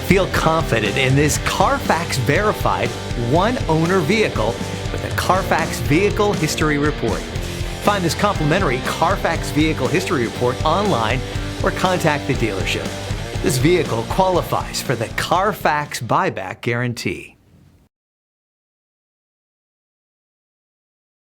Feel confident in this Carfax verified one-owner vehicle with a Carfax Vehicle History Report. Find this complimentary Carfax Vehicle History Report online or contact the dealership. This vehicle qualifies for the Carfax Buyback Guarantee.